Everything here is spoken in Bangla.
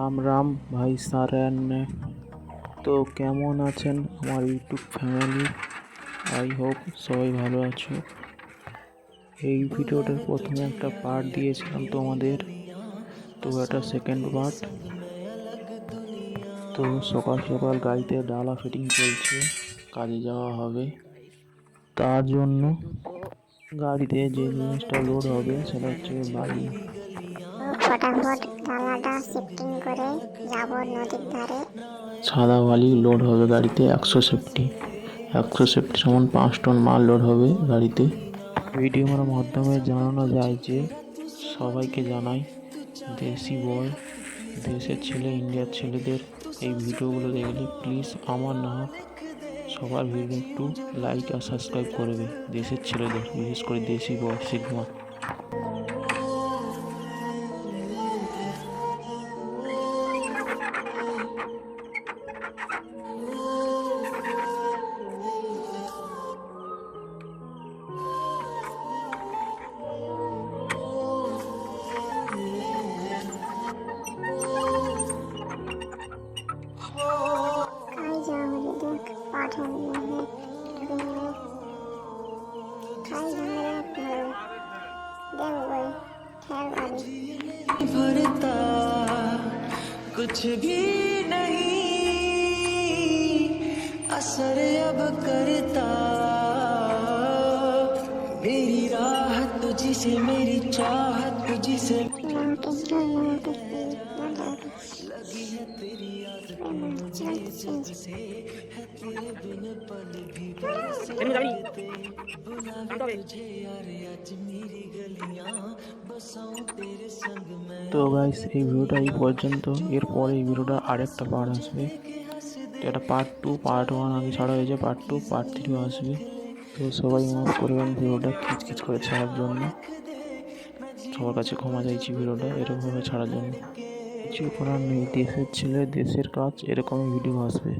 রাম রাম ভাই সারেন। তো কেমন আছেন আমার ইউটিউব ফ্যামিলি? আই হোপ সবাই ভালো আছো। এই ভিডিওটার প্রথমে একটা পার্ট দিয়েছিলাম তোমাদের, তো এটা সেকেন্ড পার্ট। তো সকাল সকাল গাড়িতে ডালা ফিটিং চলছে, কাজে যাওয়া হবে। তার জন্য গাড়িতে যে জিনিসটা লোড হবে সেটা হচ্ছে বালি। ফটাফট ডালাটা শিফটিং করে যাব নদীর ধারে। সাদা বালি লোড হবে গাড়িতে 100 সমান 5 টন মাল লোড হবে গাড়িতে। ভিডিওর মাধ্যমে জানানো যায় যে সবাইকে জানাই, দেশি বয়, দেশের ছেলে, ইন্ডিয়ার ছেলেদের এই ভিডিওগুলো দেখলে প্লিজ আমার না হোক সবার ভিডিও একটু লাইক আর সাবস্ক্রাইব করবে। দেশের ছেলেদের, বিশেষ করে দেশি বয় সিগমা। खाई जाओगे देख पाठन में है खाई जाओगे देख वही खैर वाली भरता कुछ भी नहीं असर अब करता मेरी राह तुझसे मेरी चाहत तुझसे लगी है तेरी आदत मुझे जब से है तेरे बिन पल भी बरसते बुलावे तुझे यार आज मेरी गलियां बसाऊं तेरे संग मैं। তো গাইস এই ভিডিওটা এই পর্যন্ত। এরপরে এই ভিডিওটা আরেকটা পার্ট আসবে। এটা পার্ট 2, পার্ট 1 আগে ছাড়া হয়েছে, পার্ট 2, পার্ট 3 আসবে। তো সবাই মাফ করবেন ভিডিওটা খিচখিচ করে ছাড়ার জন্য। সবার কাছে ক্ষমা চাইছি ভিডিওটা এরকমভাবে ছাড়ার জন্য। কিছু করার নেই, দেশের ছেলে দেশের কাজ, এরকমই ভিডিও আসবে।